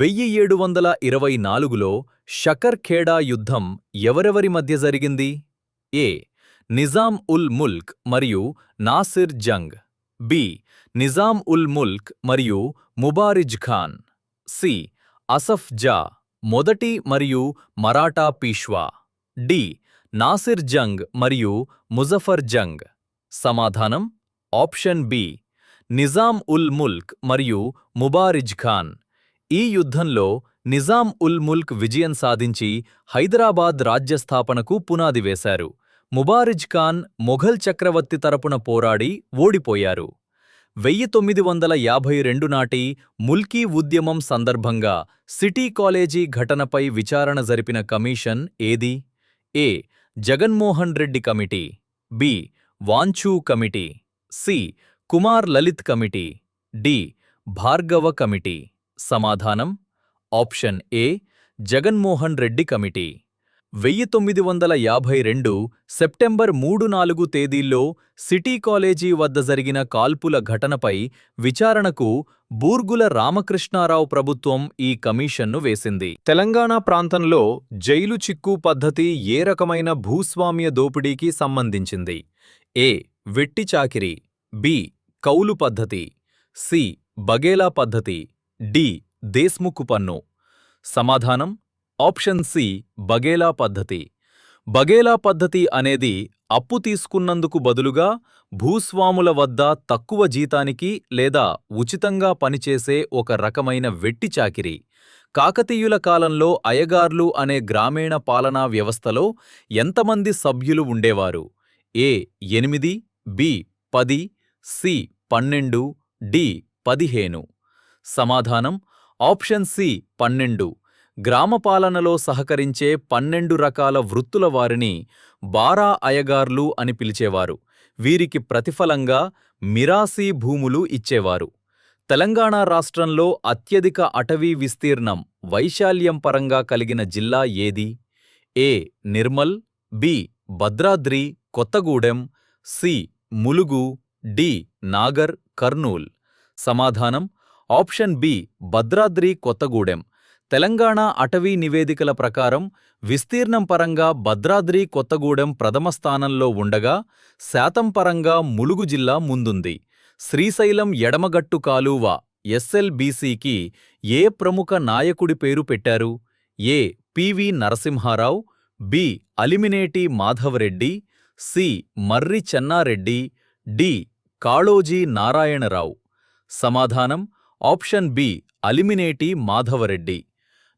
1724లో షకర్ ఖేడా యుద్ధం ఎవరెవరి మధ్య జరిగింది? ఏ. నిజాం ఉల్ ముల్క్ మరియు నాసిర్ జంగ్. బి. నిజాం ఉల్ ముల్క్ మరియు ముబారిజ్ ఖాన్. సి. అసఫ్ జా మొదటి మరియు మరాఠా పీష్వా. డి. నాసిర్ జంగ్ మరియు ముజఫర్ జంగ్. సమాధానం ఆప్షన్ బి. నిజాం ఉల్ ముల్క్ మరియు ముబారిజ్ ఖాన్. ఈ యుద్ధంలో నిజాం ఉల్ ముల్క్ విజయం సాధించి హైదరాబాద్ రాజ్యస్థాపనకు పునాది వేశారు. ముబారిజ్ ఖాన్ మొఘల్ చక్రవర్తి తరపున పోరాడి ఓడిపోయారు. 1952 నాటి ముల్కీ ఉద్యమం సందర్భంగా సిటీ కాలేజీ ఘటనపై విచారణ జరిపిన కమిషన్ ఏది? A. Jaganmohan Reddy committee. B. Wanchoo committee. C. Kumar Lalit committee. D. Bhargava committee. సమాధానం option A. Jaganmohan Reddy committee. 1952 September 3-4 తేదీల్లో సిటీ కాలేజీ వద్ద జరిగిన కాల్పుల ఘటనపై విచారణకు బూర్గుల రామకృష్ణారావు ప్రభుత్వం ఈ కమిషన్ను వేసింది. తెలంగాణ ప్రాంతంలో జైలు చిక్కు పద్ధతి ఏ రకమైన భూస్వామ్య దోపిడీకి సంబంధించింది? ఏ. వెట్టి చాకిరీ. బి. కౌలు పద్ధతి. సి. బఘేలా పద్ధతి. డి. దేశ్ముఖ్ పన్ను. సమాధానం ఆప్షన్ సి. బఘేలా పద్ధతి. బఘేలా పద్ధతి అనేది అప్పు తీసుకున్నందుకు బదులుగా భూస్వాముల వద్ద తక్కువ జీతానికి లేదా ఉచితంగా పనిచేసే ఒక రకమైన వెట్టి చాకిరీ. కాకతీయుల కాలంలో అయగార్లు అనే గ్రామీణ పాలనా వ్యవస్థలో ఎంతమంది సభ్యులు ఉండేవారు? ఏ. 8. బి. 10. సి. 12. డి. 15. సమాధానం ఆప్షన్ సి. 12. గ్రామపాలనలో సహకరించే 12 రకాల వృత్తుల వారిని బారా అయగార్లు అని పిలిచేవారు. వీరికి ప్రతిఫలంగా మిరాసీ భూములు ఇచ్చేవారు. తెలంగాణ రాష్ట్రంలో అత్యధిక అటవీ విస్తీర్ణం వైశాల్యం పరంగా కలిగిన జిల్లా ఏది? A. Nirmal. B. Bhadradri Kothagudem. C. Mulugu. D. Nagar Kurnool. సమాధానం ఆప్షన్ బి. భద్రాద్రి కొత్తగూడెం. తెలంగాణ అటవీ నివేదికల ప్రకారం విస్తీర్ణం పరంగా భద్రాద్రి కొత్తగూడెం ప్రథమ స్థానంలో ఉండగా శాతం పరంగా ములుగు జిల్లా ముందుంది. శ్రీశైలం ఎడమగట్టు కాలువ ఎస్ఎల్బీసీకి ఏ ప్రముఖ నాయకుడి పేరు పెట్టారు? A. P V Narasimha Rao. B. Alimineti Madhava Reddy. C. Marri Chenna Reddy. D. Kaloji Narayana Rao. సమాధానం ఆప్షన్ బి. అలిమినేటి మాధవరెడ్డి.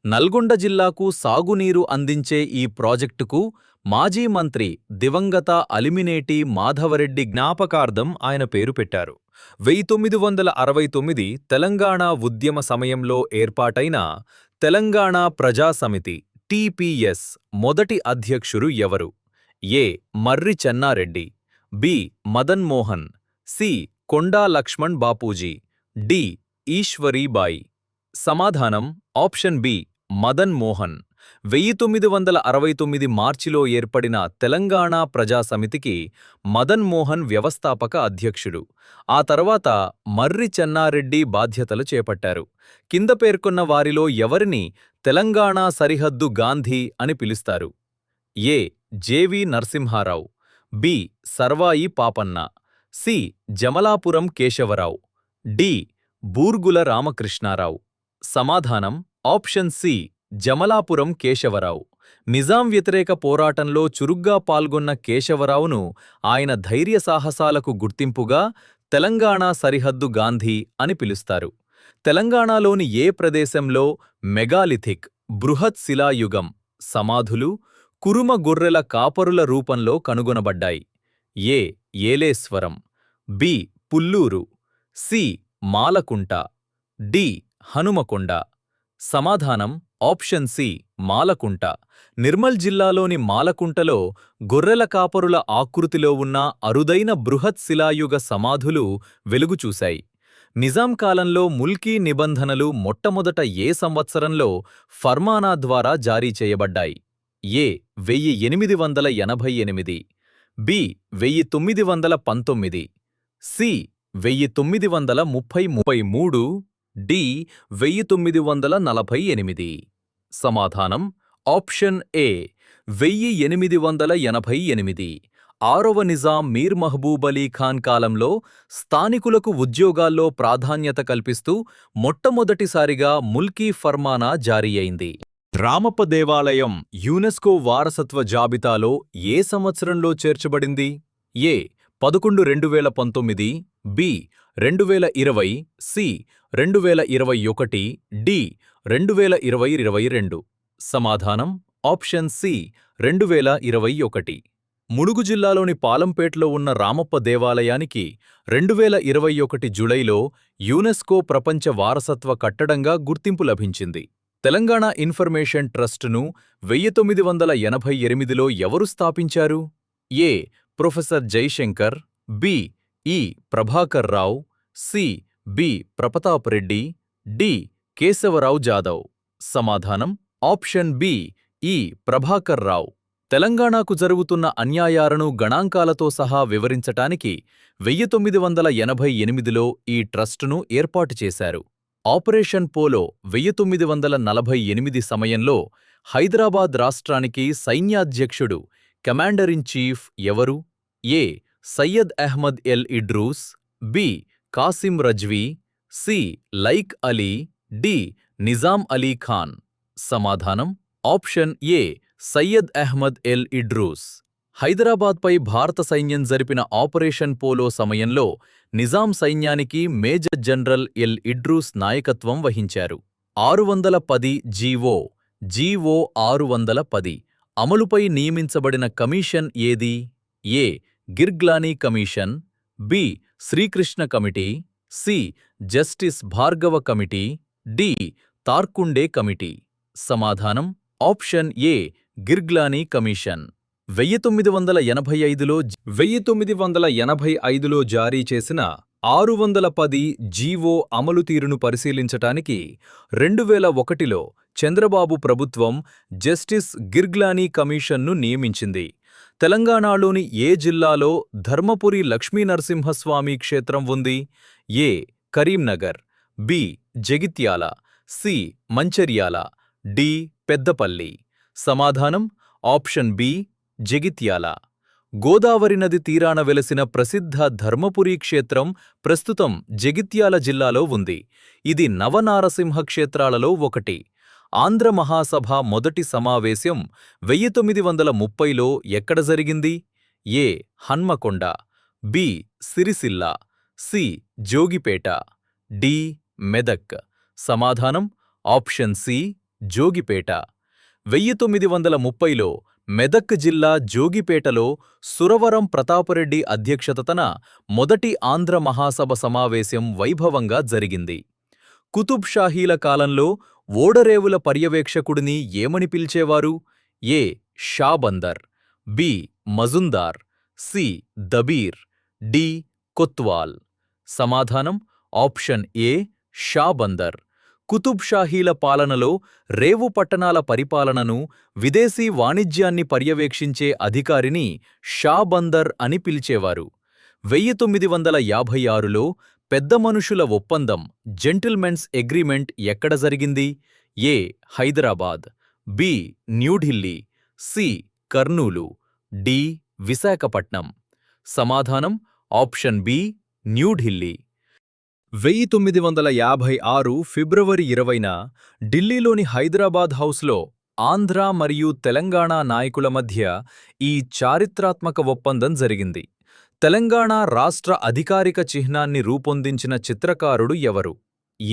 నల్గొండ జిల్లాకు సాగునీరు అందించే ఈ ప్రాజెక్టుకు మాజీ మంత్రి దివంగత అలిమినేటి మాధవరెడ్డి జ్ఞాపకార్థం ఆయన పేరు పెట్టారు. 1969 తెలంగాణ ఉద్యమ సమయంలో ఏర్పాటైన తెలంగాణ ప్రజాసమితి టిపిఎస్ మొదటి అధ్యక్షుడు ఎవరు? ఏ. మర్రి చెన్నారెడ్డి. బి. మదన్ మోహన్. సి. కొండా లక్ష్మణ్ బాపూజీ. డి. ఈశ్వరీబాయి. సమాధానం ఆప్షన్ బి. మదన్ మోహన్. 1969 మార్చిలో ఏర్పడిన తెలంగాణ ప్రజాసమితికి మదన్ మోహన్ వ్యవస్థాపక అధ్యక్షుడు. ఆ తర్వాత మర్రి చెన్నారెడ్డి బాధ్యతలు చేపట్టారు. కింద పేర్కొన్న వారిలో ఎవరిని తెలంగాణ సరిహద్దు గాంధీ అని పిలుస్తారు? A. J V Narasimha Rao. B. Sarvai Papanna. C. Jamalapuram Keshava Rao. D. Burgula Ramakrishna Rao. సమాధానం ఆప్షన్ సి. జమలాపురం కేశవరావు. నిజాం వ్యతిరేక పోరాటంలో చురుగ్గా పాల్గొన్న కేశవరావును ఆయన ధైర్య సాహసాలకు గుర్తింపుగా తెలంగాణ సరిహద్దు గాంధీ అని పిలుస్తారు. తెలంగాణలోని ఏ ప్రదేశంలో మెగాలిథిక్ బృహత్ శిలాయుగం సమాధులు కురుమ గొర్రెల కాపరుల రూపంలో కనుగొనబడ్డాయి? A. Eleswaram. B. Pulluru. C. Malakunta. D. Hanumakonda. సమాధానం ఆప్షన్ సి. మాలకుంట. నిర్మల్ జిల్లాలోని మాలకుంటలో గొర్రెల కాపరుల ఆకృతిలో ఉన్న అరుదైన బృహత్ శిలాయుగ సమాధులు వెలుగుచూశాయి. నిజాం కాలంలో ముల్కీ నిబంధనలు మొట్టమొదట ఏ సంవత్సరంలో ఫర్మానా ద్వారా జారీ చేయబడ్డాయి? ఏ. 1888. బి. 1919. సి. 1933. డి 1948. సమాధానం ఆప్షన్ ఏ 1888. ఆరవ నిజాం మీర్ మహబూబ్ అలీ ఖాన్ కాలంలో స్థానికులకు ఉద్యోగాల్లో ప్రాధాన్యత కల్పిస్తూ మొట్టమొదటిసారిగా ముల్కీ ఫర్మానా జారీ అయింది. రామప్ప దేవాలయం యునెస్కో వారసత్వ జాబితాలో ఏ సంవత్సరంలో చేర్చబడింది? ఏ 11/2019, బి 2020, సి 2021, డి 2022. సమాధానం ఆప్షన్ సి 2021. ములుగు జిల్లాలోని పాలంపేట్లో ఉన్న రామప్ప దేవాలయానికి 2021 జూలైలో యునెస్కో ప్రపంచ వారసత్వ కట్టడంగా గుర్తింపు లభించింది. తెలంగాణ ఇన్ఫర్మేషన్ ట్రస్టును 1988లో ఎవరు స్థాపించారు? A professor Jaishankar, B E Prabhakar Rao, C B Pratap Reddy, D Keshava Rao Jadhav. సమాధానం ఆప్షన్ బి ఈ ప్రభాకర్ రావు. తెలంగాణకు జరుగుతున్న అన్యాయాలను గణాంకాలతో సహా వివరించటానికి 1988లో ఈ ట్రస్టును ఏర్పాటు చేశారు. ఆపరేషన్ పోలో 1948 సమయంలో హైదరాబాద్ రాష్ట్రానికి సైన్యాధ్యక్షుడు, కమాండర్ ఇన్ చీఫ్ ఎవరు? A Syed Ahmed El Edroos, B Kasim Razvi, C Laik Ali, D Nizam Ali Khan. సమాధానం ఆప్షన్ ఏ సయ్యద్ అహ్మద్ ఎల్ ఇడ్రూస్. హైదరాబాద్పై భారత సైన్యం జరిపిన ఆపరేషన్ పోలో సమయంలో నిజాం సైన్యానికి మేజర్ జనరల్ ఎల్ ఇడ్రూస్ నాయకత్వం వహించారు. 610 జీవో 610 అమలుపై నియమించబడిన కమిషన్ ఏది? A Girglani commission, B Srikrishna committee, C justice Bhargava committee, D Tarkunde committee. సమాధానం ఆప్షన్ ఏ గిర్గ్లానీ కమిషన్. 1985లో జారీ చేసిన 610 జీవో అమలు తీరును పరిశీలించటానికి 2001లో చంద్రబాబు ప్రభుత్వం జస్టిస్ గిర్గ్లానీ కమిషన్ను నియమించింది. తెలంగాణలోని ఏ జిల్లాలో ధర్మపురి లక్ష్మీనరసింహస్వామి క్షేత్రం ఉంది? A Karimnagar, B Jagtial, C Mancherial, D Peddapalli. సమాధానం ఆప్షన్ బి జగిత్యాల. గోదావరి నది తీరాన వెలసిన ప్రసిద్ధ ధర్మపురి క్షేత్రం ప్రస్తుతం జగిత్యాల జిల్లాలో ఉంది. ఇది నవనారసింహ క్షేత్రాలలో ఒకటి. ఆంధ్ర మహాసభ మొదటి సమావేశం 1930లో ఎక్కడ జరిగింది? A Hanamkonda, B Sircilla, C Jogipet, D Medak. సమాధానం ఆప్షన్ సి జోగిపేట. 1930లో మెదక్ జిల్లా జోగిపేటలో సురవరం ప్రతాపరెడ్డి అధ్యక్షతన మొదటి ఆంధ్ర మహాసభ సమావేశం వైభవంగా జరిగింది. కుతుబ్ షాహీల కాలంలో ఓడరేవుల పర్యవేక్షకుడిని ఏమని పిలిచేవారు? ఏ షాబందర్, బి మజుందార్, సి దబీర్, డి కొత్వాల్. సమాధానం ఆప్షన్ ఏ షాబందర్. కుతుబ్ షాహీల పాలనలో రేవు పట్టణాల పరిపాలనను, విదేశీ వాణిజ్యాన్ని పర్యవేక్షించే అధికారిని షాబందర్ అని పిలిచేవారు. 1956లో పెద్ద మనుషుల ఒప్పందం జెంటిల్మెన్స్ అగ్రిమెంట్ ఎక్కడ జరిగింది? A Hyderabad, B New Delhi, C Kurnool, D Visakhapatnam. సమాధానం ఆప్షన్ బి న్యూఢిల్లీ. 1956 ఫిబ్రవరి 20న ఢిల్లీలోని హైదరాబాద్ హౌస్లో ఆంధ్ర మరియు తెలంగాణ నాయకుల మధ్య ఈ చారిత్రాత్మక ఒప్పందం జరిగింది. తెలంగాణ రాష్ట్ర అధికారిక చిహ్నాన్ని రూపొందించిన చిత్రకారుడు ఎవరు?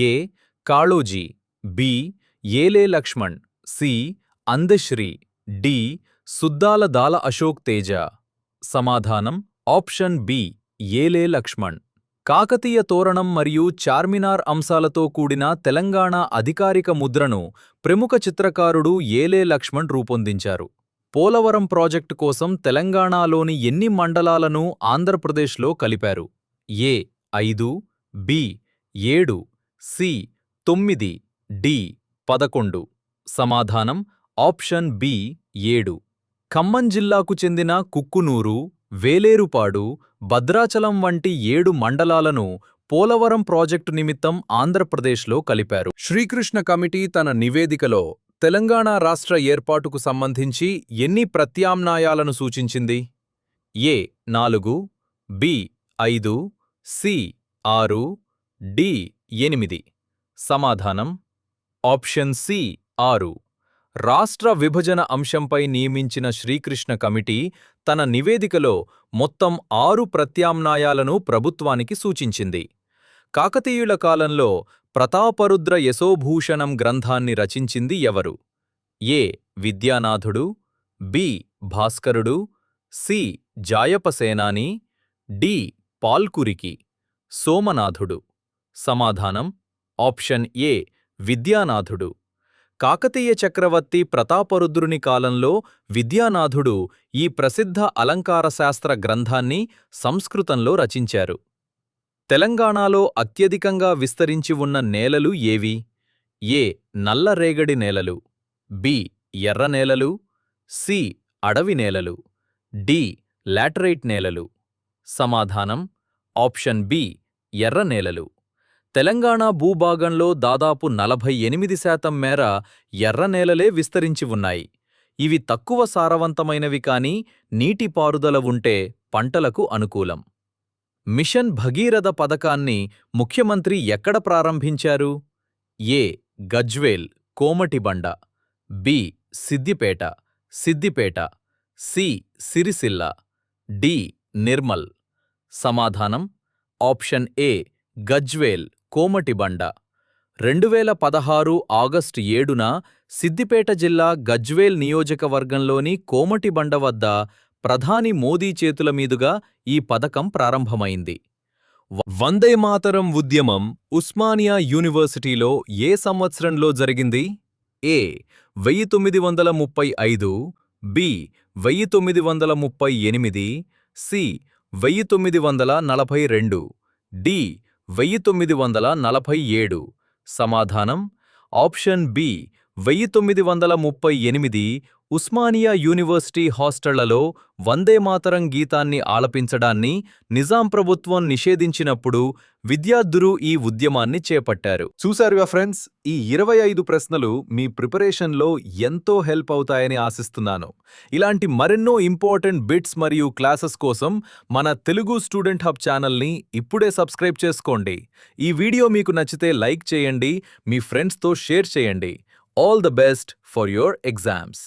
ఏ కాళోజీ, బి ఏలే లక్ష్మణ్, సి అందశ్రీ, డి సుద్దాల దాల అశోక్ తేజ. సమాధానం ఆప్షన్ బి ఏలే లక్ష్మణ్. కాకతీయ తోరణం మరియు చార్మినార్ అంశాలతో కూడిన తెలంగాణ అధికారిక ముద్రను ప్రముఖ చిత్రకారుడు ఏలే లక్ష్మణ్ రూపొందించారు. పోలవరం ప్రాజెక్టు కోసం తెలంగాణలోని ఎన్ని మండలాలను ఆంధ్రప్రదేశ్లో కలిపారు? ఏ 5, బి 7, సి 9, డి 11. సమాధానం ఆప్షన్ బి 7. ఖమ్మం జిల్లాకు చెందిన కుక్కునూరు, వేలేరుపాడు, భద్రాచలం వంటి 7 మండలాలను పోలవరం ప్రాజెక్టు నిమిత్తం ఆంధ్రప్రదేశ్లో కలిపారు? శ్రీకృష్ణ కమిటీ తన నివేదికలో తెలంగాణ రాష్ట్ర ఏర్పాటుకు సంబంధించి ఎన్ని ప్రత్యామ్నాయాలను సూచించింది? ఏ 4, బి 5, సి 6, డి 8. సమాధానం ఆప్షన్ సి 6. రాష్ట్ర విభజన అంశంపై నియమించిన శ్రీకృష్ణ కమిటీ తన నివేదికలో మొత్తం 6 ప్రత్యామ్నాయాలను ప్రభుత్వానికి సూచించింది. కాకతీయుల కాలంలో ప్రతాపరుద్ర యశోభూషణం గ్రంథాన్ని రచించింది ఎవరు? ఏ విద్యానాథుడు, బి భాస్కరుడు, సి జాయపసేనాని, డి పాల్కురికి, సోమనాథుడు. సమాధానం ఆప్షన్ ఏ విద్యానాథుడు. కాకతీయ చక్రవర్తి ప్రతాపరుద్రుని కాలంలో విద్యానాథుడు ఈ ప్రసిద్ధ అలంకారశాస్త్ర గ్రంథాన్ని సంస్కృతంలో రచించారు. తెలంగాణలో అత్యధికంగా విస్తరించి ఉన్న నేలలు ఏవి? ఏ నల్లరేగడి నేలలు, బి ఎర్ర నేలలు, సి అడవి నేలలు, డి లాటరైట్ నేలలు. సమాధానం ఆప్షన్ బి ఎర్ర నేలలు. తెలంగాణ భూభాగంలో దాదాపు 48% మేర ఎర్ర నేలలే విస్తరించి ఉన్నాయి. ఇవి తక్కువ సారవంతమైనవి కాని నీటిపారుదల ఉంటే పంటలకు అనుకూలం. మిషన్ భగీరథ పథకాన్ని ముఖ్యమంత్రి ఎక్కడ ప్రారంభించారు? A Gajwel, Komatibanda, B Siddipet, Siddipet, C Sircilla, D Nirmal. సమాధానం option A Gajwel, Komatibanda. 2016 August 7న సిద్దిపేట జిల్లా గజ్వేల్ నియోజకవర్గంలోని కోమటిబండ వద్ద ప్రధాని మోదీ చేతుల మీదుగా ఈ పథకం ప్రారంభమైంది. వందే మాతరం ఉద్యమం ఉస్మానియా యూనివర్సిటీలో ఏ సంవత్సరంలో జరిగింది? A 1935, B 1938, C 1942, D 1947. సమాధానం ఆప్షన్ బి 1938. ఉస్మానియా యూనివర్సిటీ హాస్టళ్లలో వందేమాతరం గీతాన్ని ఆలపించడాన్ని నిజాం ప్రభుత్వం నిషేధించినప్పుడు విద్యార్థులు ఈ ఉద్యమాన్ని చేపట్టారు. చూశారుగా ఫ్రెండ్స్, ఈ 25 ప్రశ్నలు మీ ప్రిపరేషన్లో ఎంతో హెల్ప్ అవుతాయని ఆశిస్తున్నాను. ఇలాంటి మరెన్నో ఇంపార్టెంట్ బిట్స్ మరియు క్లాసెస్ కోసం మన తెలుగు స్టూడెంట్ హబ్ ఛానల్ని ఇప్పుడే సబ్స్క్రైబ్ చేసుకోండి. ఈ వీడియో మీకు నచ్చితే లైక్ చేయండి, మీ ఫ్రెండ్స్తో షేర్ చేయండి. All the best for your exams.